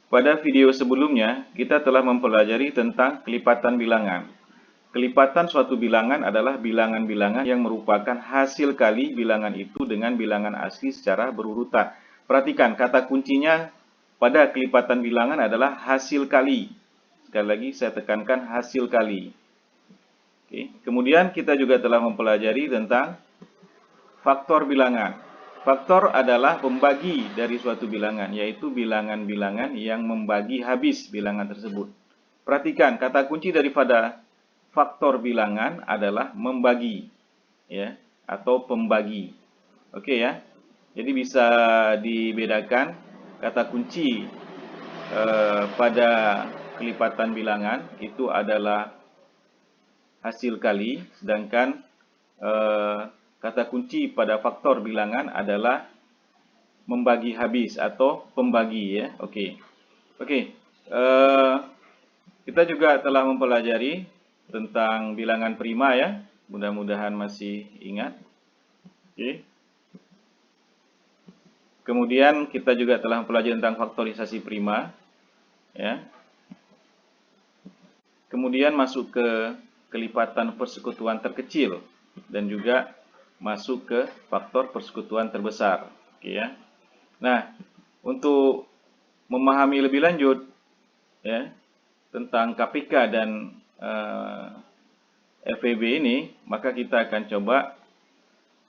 Pada video sebelumnya, kita telah mempelajari tentang kelipatan bilangan. Kelipatan suatu bilangan adalah bilangan-bilangan yang merupakan hasil kali bilangan itu dengan bilangan asli secara berurutan. Perhatikan, kata kuncinya pada kelipatan bilangan adalah hasil kali. Sekali lagi saya tekankan hasil kali. Oke. Kemudian kita juga telah mempelajari tentang faktor bilangan. Faktor adalah pembagi dari suatu bilangan, yaitu bilangan-bilangan yang membagi habis bilangan tersebut. Perhatikan, kata kunci daripada faktor bilangan adalah membagi, ya, atau pembagi. Oke ya. Jadi bisa dibedakan kata kunci pada kelipatan bilangan itu adalah hasil kali, sedangkan kata kunci pada faktor bilangan adalah membagi habis atau pembagi, ya. Oke. Kita juga telah mempelajari tentang bilangan prima, ya. Mudah-mudahan masih ingat. Oke. Kemudian kita juga telah mempelajari tentang faktorisasi prima, ya. Kemudian masuk ke kelipatan persekutuan terkecil dan juga masuk ke faktor persekutuan terbesar. Oke ya. Nah, untuk memahami lebih lanjut ya tentang KPK dan FEB ini, maka kita akan coba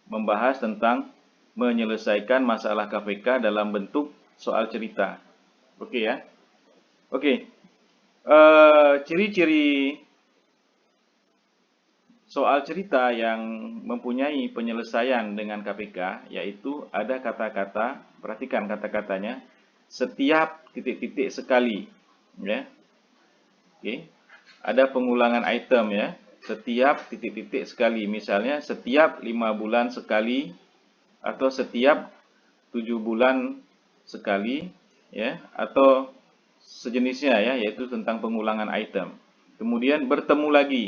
membahas tentang menyelesaikan masalah KPK dalam bentuk soal cerita. Oke ya. Oke. Ciri-ciri soal cerita yang mempunyai penyelesaian dengan KPK, yaitu ada kata-kata, perhatikan kata-katanya, setiap titik-titik sekali, ya. Oke. Ada pengulangan item, ya, setiap titik-titik sekali. Misalnya setiap 5 bulan sekali atau setiap 7 bulan sekali, ya, atau sejenisnya, ya, yaitu tentang pengulangan item. Kemudian bertemu lagi.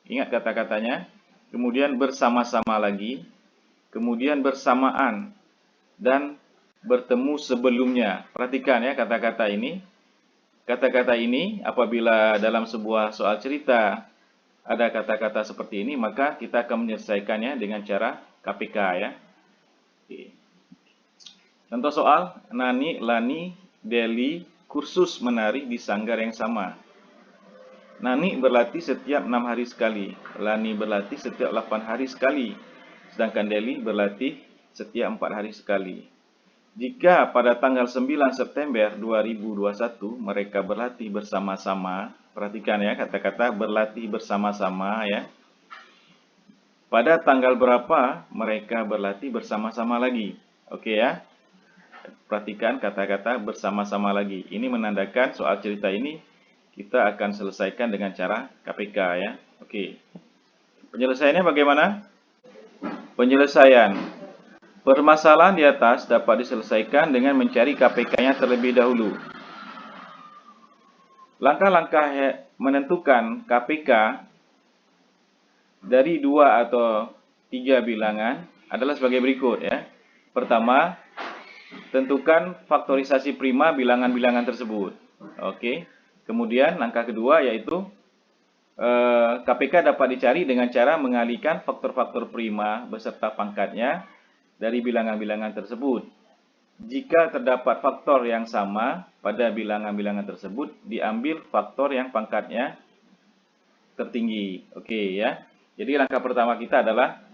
Ingat kata-katanya, kemudian bersama-sama lagi, kemudian bersamaan, dan bertemu sebelumnya. Perhatikan ya kata-kata ini. Kata-kata ini apabila dalam sebuah soal cerita ada kata-kata seperti ini, maka kita akan menyelesaikannya dengan cara KPK ya. Oke. Contoh soal, Nani, Lani, Deli, kursus menari di sanggar yang sama. Nani berlatih setiap 6 hari sekali, Lani berlatih setiap 8 hari sekali, sedangkan Deli berlatih setiap 4 hari sekali. Jika pada tanggal 9 September 2021 mereka berlatih bersama-sama, perhatikan ya kata-kata berlatih bersama-sama ya. Pada tanggal berapa mereka berlatih bersama-sama lagi? Oke ya. Perhatikan kata-kata bersama-sama lagi. Ini menandakan soal cerita ini kita akan selesaikan dengan cara KPK ya. Oke. Penyelesaiannya bagaimana? Penyelesaian. Permasalahan di atas dapat diselesaikan dengan mencari KPK-nya terlebih dahulu. Langkah-langkah menentukan KPK dari 2 atau 3 bilangan adalah sebagai berikut ya. Pertama, tentukan faktorisasi prima bilangan-bilangan tersebut. Oke. Kemudian langkah kedua yaitu KPK dapat dicari dengan cara mengalihkan faktor-faktor prima beserta pangkatnya dari bilangan-bilangan tersebut. Jika terdapat faktor yang sama pada bilangan-bilangan tersebut, diambil faktor yang pangkatnya tertinggi. Oke ya. Jadi langkah pertama kita adalah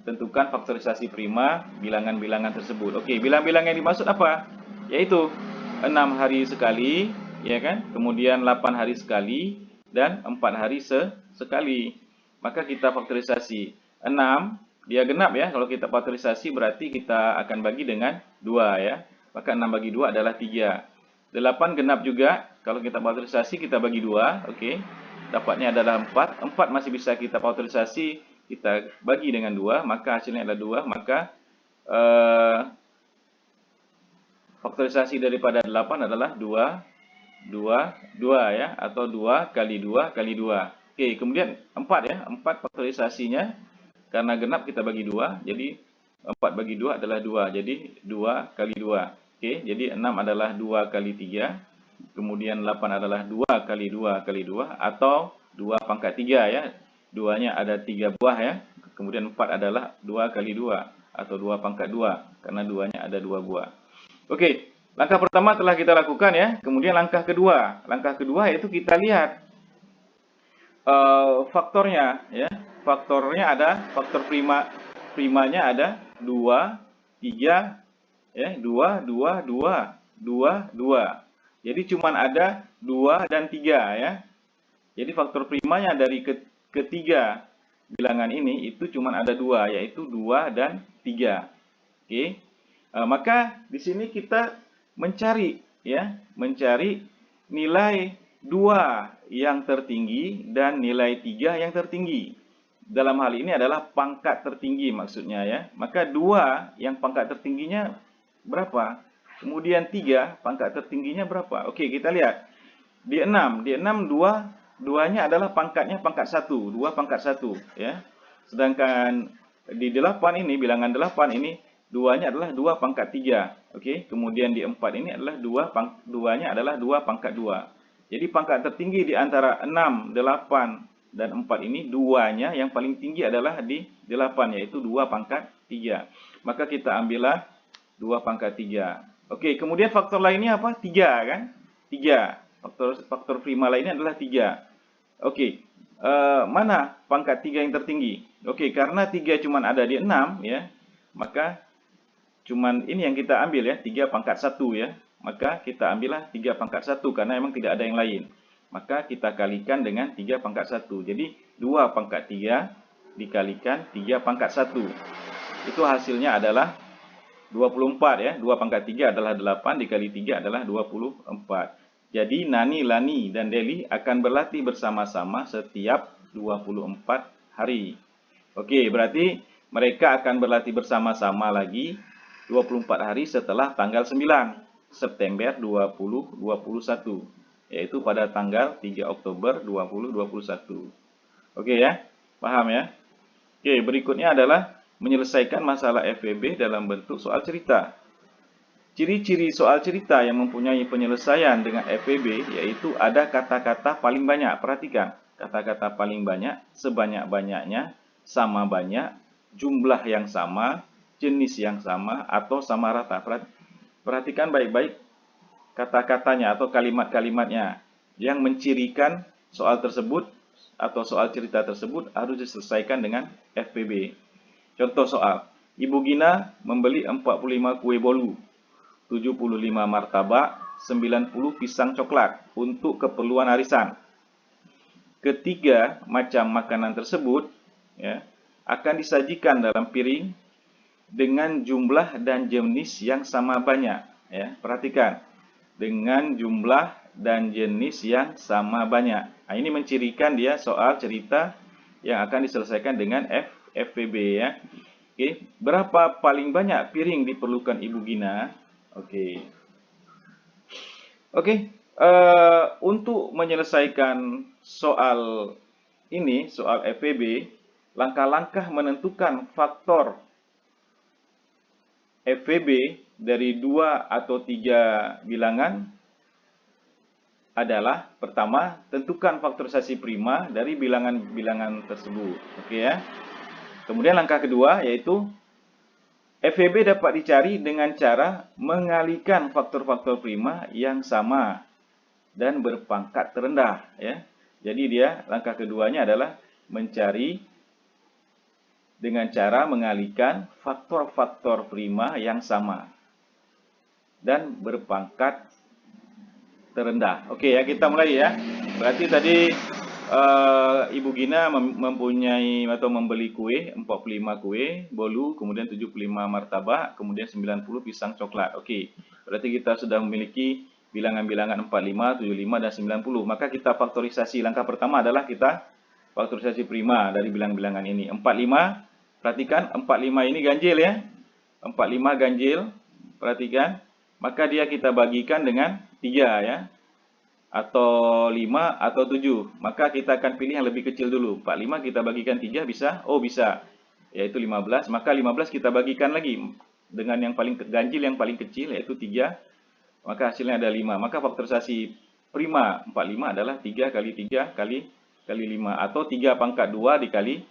tentukan faktorisasi prima bilangan-bilangan tersebut. Oke, bilangan-bilangan yang dimaksud apa? Yaitu 6 hari sekali, ya kan? Kemudian 8 hari sekali dan 4 hari sekali. Maka kita faktorisasi 6, dia genap ya. Kalau kita faktorisasi berarti kita akan bagi dengan 2 ya. Maka 6 bagi 2 adalah 3. 8 genap juga. Kalau kita faktorisasi kita bagi 2, oke. Dapatnya adalah 4. 4 masih bisa kita faktorisasi, kita bagi dengan 2, maka hasilnya adalah 2. Maka faktorisasi daripada 8 adalah 2 ya, atau 2 kali 2 kali 2. Oke, kemudian 4 ya, 4 faktorisasinya karena genap kita bagi 2, jadi 4 bagi 2 adalah 2, jadi 2 kali 2. Oke, jadi 6 adalah 2 kali 3, kemudian 8 adalah 2 kali 2 kali 2, atau 2 pangkat 3 ya. 2-nya ada 3 buah ya. Kemudian 4 adalah 2 kali 2 atau 2 pangkat 2 karena 2-nya ada 2 buah. Oke, langkah pertama telah kita lakukan ya. Kemudian langkah kedua. Langkah kedua yaitu kita lihat faktornya ya. Faktornya ada, faktor primanya ada 2, 3 ya, 2, 2, 2, 2, 2. Jadi cuman ada 2 dan 3 ya. Jadi faktor primanya dari ketiga bilangan ini itu cuman ada 2, yaitu 2 dan 3. Oke. Maka di sini kita mencari ya, mencari nilai 2 yang tertinggi dan nilai 3 yang tertinggi. Dalam hal ini adalah pangkat tertinggi maksudnya ya. Maka 2 yang pangkat tertingginya berapa? Kemudian 3 pangkat tertingginya berapa? Oke, kita lihat. Di 6, 2-nya adalah pangkatnya pangkat 1, 2 pangkat 1 ya. Sedangkan di 8 ini, bilangan 8 ini 2-nya adalah 2 pangkat 3. Oke, kemudian di 4 ini adalah 2-nya adalah 2 pangkat 2. Jadi pangkat tertinggi di antara 6, 8 dan 4 ini 2-nya yang paling tinggi adalah di 8, yaitu 2 pangkat 3. Maka kita ambillah 2 pangkat 3. Oke, kemudian faktor lainnya apa? 3 kan? 3. Faktor prima lainnya adalah 3. Oke, mana pangkat 3 yang tertinggi? Oke, karena 3 cuma ada di 6 ya, maka cuman ini yang kita ambil ya, 3 pangkat 1 ya. Maka kita ambillah 3 pangkat 1 karena memang tidak ada yang lain. Maka kita kalikan dengan 3 pangkat 1. Jadi 2 pangkat 3 dikalikan 3 pangkat 1. Itu hasilnya adalah 24 ya. 2 pangkat 3 adalah 8, dikali 3 adalah 24. Jadi Nani, Lani, dan Deli akan berlatih bersama-sama setiap 24 hari. Oke, berarti mereka akan berlatih bersama-sama lagi 24 hari setelah tanggal 9 September 2021. Yaitu pada tanggal 3 Oktober 2021. Oke ya, paham ya? Oke, berikutnya adalah menyelesaikan masalah FEB dalam bentuk soal cerita. Ciri-ciri soal cerita yang mempunyai penyelesaian dengan FEB yaitu ada kata-kata paling banyak. Perhatikan, kata-kata paling banyak, sebanyak-banyaknya, sama banyak, jumlah yang sama, jenis yang sama, atau sama rata. Perhatikan baik-baik kata-katanya atau kalimat-kalimatnya yang mencirikan soal tersebut atau soal cerita tersebut harus diselesaikan dengan FEB. Contoh soal, Ibu Gina membeli 45 kue bolu, 75 martabak, 90 pisang coklat untuk keperluan arisan. Ketiga macam makanan tersebut ya, akan disajikan dalam piring dengan jumlah dan jenis yang sama banyak. Ya, perhatikan, dengan jumlah dan jenis yang sama banyak. Nah, ini mencirikan dia soal cerita yang akan diselesaikan dengan FEB ya. Oke, berapa paling banyak piring diperlukan Ibu Gina? Oke. Untuk menyelesaikan soal ini, soal FEB, langkah-langkah menentukan faktor FEB dari 2 atau 3 bilangan adalah, pertama, tentukan faktorisasi prima dari bilangan-bilangan tersebut. Oke ya. Kemudian langkah kedua yaitu FEB dapat dicari dengan cara mengalihkan faktor-faktor prima yang sama dan berpangkat terendah ya. Jadi dia langkah keduanya adalah mencari dengan cara mengalihkan faktor-faktor prima yang sama dan berpangkat terendah. Oke ya, kita mulai ya. Berarti tadi Ibu Gina mempunyai atau membeli kue, 45 kue, bolu, kemudian 75 martabak, kemudian 90 pisang coklat. Oke, berarti kita sudah memiliki bilangan-bilangan 45, 75, dan 90. Maka kita faktorisasi. Langkah pertama adalah kita faktorisasi prima dari bilangan-bilangan ini. 45, perhatikan 45 ini ganjil ya. 45 ganjil, perhatikan. Maka dia kita bagikan dengan 3 ya. Atau 5 atau 7. Maka kita akan pilih yang lebih kecil dulu. 45 kita bagikan 3 bisa? Oh bisa. Yaitu 15. Maka 15 kita bagikan lagi dengan yang paling ganjil yang paling kecil yaitu 3. Maka hasilnya ada 5. Maka faktorisasi prima. 45 adalah 3 kali 3 kali 5 atau 3 pangkat 2 dikali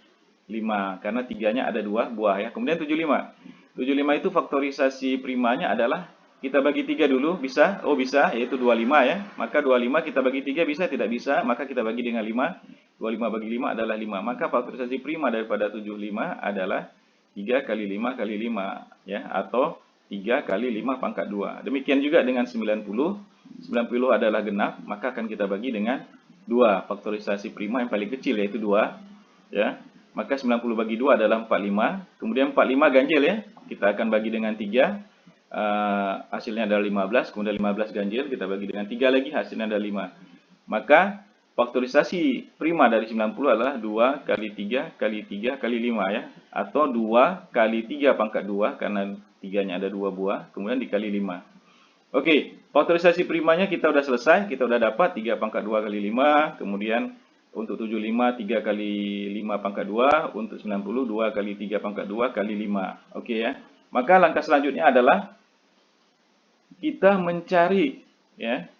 5 karena 3-nya ada 2 buah ya. Kemudian 75. 75 itu faktorisasi primanya adalah kita bagi 3 dulu, bisa? Oh bisa, yaitu 25 ya. Maka 25 kita bagi 3 bisa? Tidak bisa, maka kita bagi dengan 5. 25 bagi 5 adalah 5. Maka faktorisasi prima daripada 75 adalah 3 kali 5 kali 5 ya, atau 3 kali 5 pangkat 2. Demikian juga dengan 90. 90 adalah genap, maka akan kita bagi dengan 2. Faktorisasi prima yang paling kecil yaitu 2 ya. Maka 90 bagi 2 adalah 45. Kemudian 45 ganjil ya. Kita akan bagi dengan 3. Hasilnya adalah 15. Kemudian 15 ganjil. Kita bagi dengan 3 lagi. Hasilnya adalah 5. Maka faktorisasi prima dari 90 adalah 2 kali 3 kali 3 kali 5 ya. Atau 2 kali 3 pangkat 2. Karena 3-nya ada 2 buah. Kemudian dikali 5. Oke. Faktorisasi primanya kita sudah selesai. Kita sudah dapat 3 pangkat 2 kali 5. Kemudian untuk 75, 3 kali 5 pangkat 2. Untuk 90, 2 kali 3 pangkat 2 kali 5. Oke ya. Maka langkah selanjutnya adalah kita mencari ya,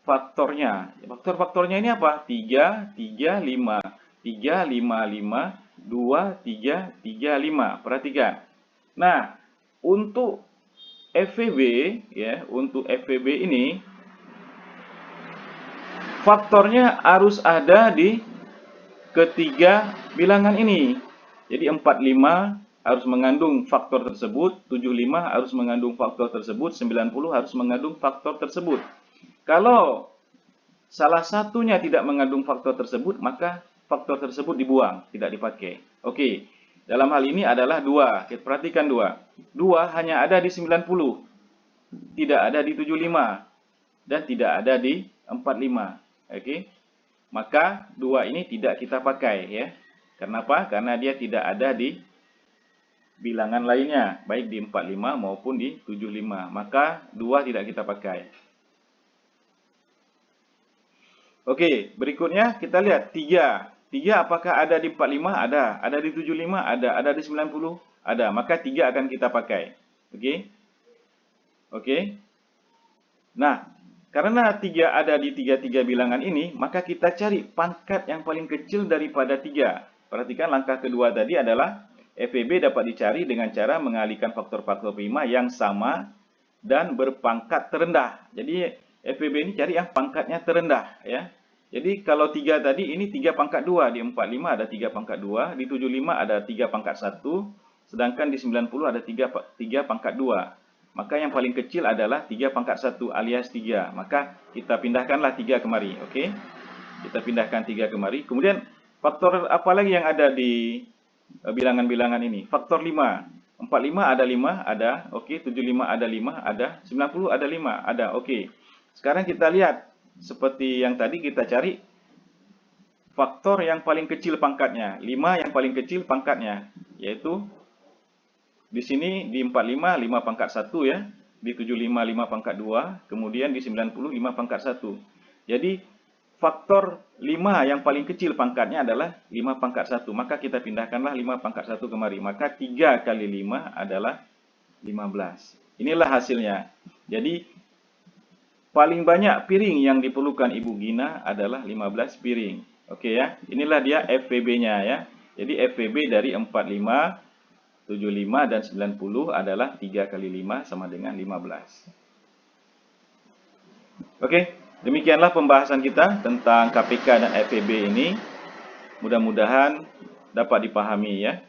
faktornya. Faktor-faktornya ini apa? 3, 3, 5. 3, 5, 5. 2, 3, 3, 5. Perhatikan. Nah, untuk FVB ya, untuk FVB ini faktornya harus ada di ketiga bilangan ini. Jadi 45 harus mengandung faktor tersebut, 75 harus mengandung faktor tersebut, 90 harus mengandung faktor tersebut. Kalau salah satunya tidak mengandung faktor tersebut, maka faktor tersebut dibuang, tidak dipakai. Oke, dalam hal ini adalah 2. Kita perhatikan 2. 2 hanya ada di 90, tidak ada di 75, dan tidak ada di 45. Oke, maka 2 ini tidak kita pakai ya. Kenapa? Karena dia tidak ada di bilangan lainnya, baik di 45 maupun di 75. Maka 2 tidak kita pakai. Oke, berikutnya kita lihat 3. 3 apakah ada di 45? Ada. Ada di 75? Ada. Ada di 90? Ada. Maka 3 akan kita pakai. Oke. Oke. Nah, karena 3 ada di 3 bilangan ini, maka kita cari pangkat yang paling kecil daripada 3. Perhatikan langkah kedua tadi adalah FVB dapat dicari dengan cara mengalihkan faktor-faktor prima yang sama dan berpangkat terendah. Jadi FVB ini cari yang pangkatnya terendah ya. Jadi kalau 3 tadi ini 3 pangkat 2, di 45 ada 3 pangkat 2, di 75 ada 3 pangkat 1, sedangkan di 90 ada 3 pangkat 2. Maka yang paling kecil adalah 3 pangkat 1 alias 3. Maka kita pindahkanlah 3 kemari. Oke. Kita pindahkan 3 kemari. Kemudian faktor apa lagi yang ada di bilangan-bilangan ini? Faktor 5. 45 ada 5, ada. Oke. 75 ada 5, ada. 90 ada 5, ada. Oke. Sekarang kita lihat. Seperti yang tadi kita cari faktor yang paling kecil pangkatnya. 5 yang paling kecil pangkatnya. Yaitu di sini di 45 5 pangkat 1 ya, di 75 5 pangkat 2, kemudian di 90 5 pangkat 1. Jadi faktor 5 yang paling kecil pangkatnya adalah 5 pangkat 1. Maka kita pindahkanlah 5 pangkat 1 kemari. Maka 3 kali 5 adalah 15. Inilah hasilnya. Jadi paling banyak piring yang diperlukan Ibu Gina adalah 15 piring. Oke ya. Inilah dia FVB-nya ya. Jadi FVB dari 45, 75 dan 90 adalah 3 kali 5 sama dengan 15. Oke, demikianlah pembahasan kita tentang KPK dan FVB ini. Mudah-mudahan dapat dipahami ya.